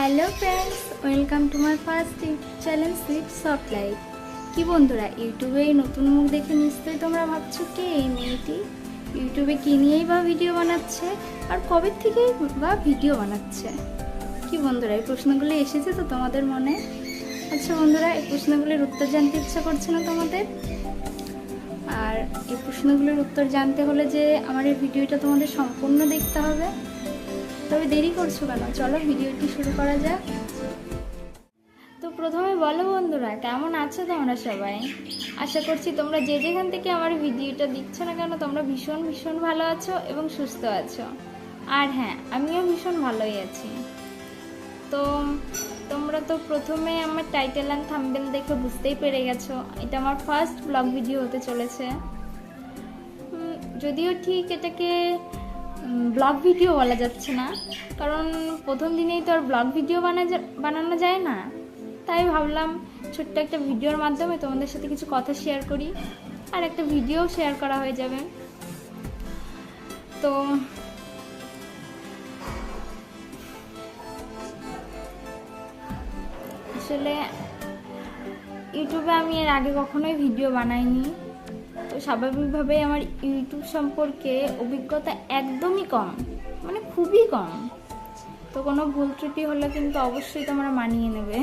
Hello friends, welcome to my first challenge with soft life. কি বন্ধুরা, ইউটিউবে এই নতুন মুখ দেখে নিশ্চয়ই তোমরা ভাবছো কি এই মেয়েটি ইউটিউবে কি নিয়েই বা ভিডিও বানাচ্ছে আর কবে থেকেই বা ভিডিও বানাচ্ছে। কি বন্ধুরা, এই প্রশ্নগুলো এসেছে তো তোমাদের মনে? আচ্ছা বন্ধুরা, এই প্রশ্নগুলির উত্তর জানতে ইচ্ছা করছে না তোমাদের? আর এই প্রশ্নগুলির উত্তর জানতে হলে যে আমার এই ভিডিওটা তোমাদের সম্পূর্ণ দেখতে হবে। তবে দেরি করছো কেন, চলো ভিডিওটি শুরু করা যাক। তো প্রথমে বলো বন্ধুরা, কেমন আছো তোমরা সবাই? আশা করছি তোমরা যে যেখান থেকে আমার ভিডিওটা দেখছো না কেন তোমরা ভীষণ ভীষণ ভালো আছো এবং সুস্থ আছো। আর হ্যাঁ, আমিও ভীষণ ভালোই আছি। তো তোমরা তো প্রথমে আমার টাইটেল অ্যান্ড থাম্বনেল দেখে বুঝতেই পেরে গেছো এটা আমার ফার্স্ট ব্লগ ভিডিও হতে চলেছে। যদিও ঠিক এটাকে ব্লগ ভিডিও বলা যাচ্ছে না, কারণ প্রথম দিনেই তো আর ব্লগ ভিডিও বানানো যায় না। তাই ভাবলাম ছোট্ট একটা ভিডিওর মাধ্যমে তোমাদের সাথে কিছু কথা শেয়ার করি, আর একটা ভিডিও শেয়ার করা হয়ে যাবে। তো আসলে ইউটিউবে আমি এর আগে কখনোই ভিডিও বানাইনি, তো স্বাভাবিকভাবেই আমার ইউটিউব সম্পর্কে অভিজ্ঞতা একদমই কম, মানে খুবই কম। তো কোনো ভুল ত্রুটি হলে কিন্তু অবশ্যই তোমরা মানিয়ে নেবে।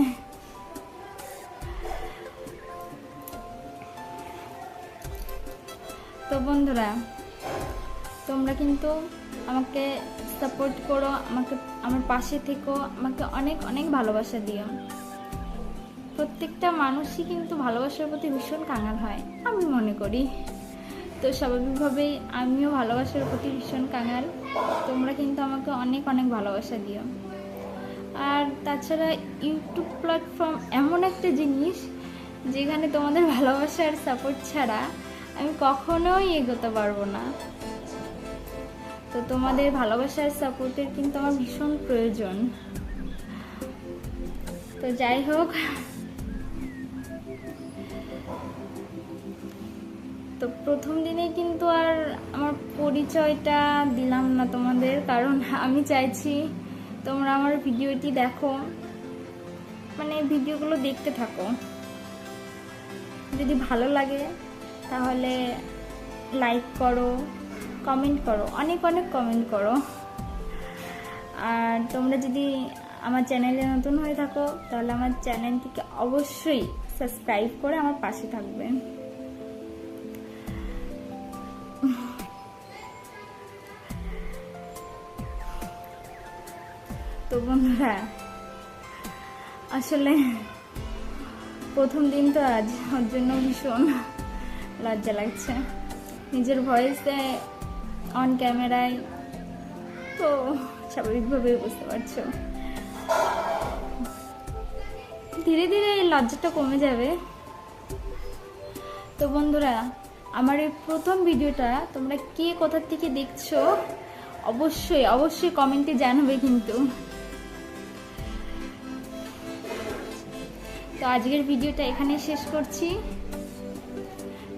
তো বন্ধুরা, তোমরা কিন্তু আমাকে সাপোর্ট করো, আমার পাশে থেকো, আমাকে অনেক অনেক ভালোবাসা দিও। প্রত্যেকটা মানুষই কিন্তু ভালোবাসার প্রতি ভীষণ কাঙাল হয় আমি মনে করি। তো স্বাভাবিকভাবেই আমিও ভালোবাসার প্রতি ভীষণ কাঙাল। তোমরা কিন্তু আমাকে অনেক অনেক ভালোবাসা দিও। আর তাছাড়া ইউটিউব প্ল্যাটফর্ম এমন একটা জিনিস যেখানে তোমাদের ভালোবাসা আর সাপোর্ট ছাড়া আমি কখনোই এগোতে পারবো না। তো তোমাদের ভালোবাসা আর সাপোর্টের কিন্তু আমার ভীষণ প্রয়োজন। তো যাই হোক, তো প্রথম দিনে কিন্তু আর আমার পরিচয়টা দিলাম না তোমাদের, কারণ আমি চাইছি তোমরা আমার ভিডিওটি দেখো, মানে ভিডিওগুলো দেখতে থাকো। যদি ভালো লাগে তাহলে লাইক করো, কমেন্ট করো, অনেক অনেক কমেন্ট করো। আর তোমরা যদি আমার চ্যানেলে নতুন হয়ে থাকো তাহলে আমার চ্যানেলটিকে অবশ্যই সাবস্ক্রাইব করে আমার পাশে থাকবে। তো বন্ধুরা, আসলে প্রথম দিন তো আজ, ওর জন্য ভীষণ লজ্জা লাগছে নিজের ভয়েসে অন ক্যামেরায়। তো স্বাভাবিকভাবে বুঝতে পারছো, ধীরে ধীরে এই লজ্জাটা কমে যাবে। তো বন্ধুরা, আমার এই প্রথম ভিডিওটা তোমরা কে কোথা থেকে দেখছো অবশ্যই অবশ্যই কমেন্টে জানাবে কিন্তু। তো আজকের ভিডিওটা এখানে শেষ করছি।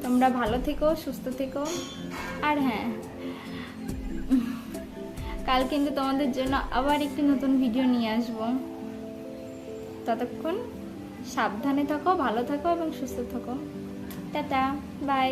তোমরা ভালো থেকো, সুস্থ থেকো। আর হ্যাঁ, কাল কিন্তু তোমাদের জন্য আবার একটি নতুন ভিডিও নিয়ে আসবো। ততক্ষণ সাবধানে থাকো, ভালো থাকো এবং সুস্থ থাকো। Tata, by.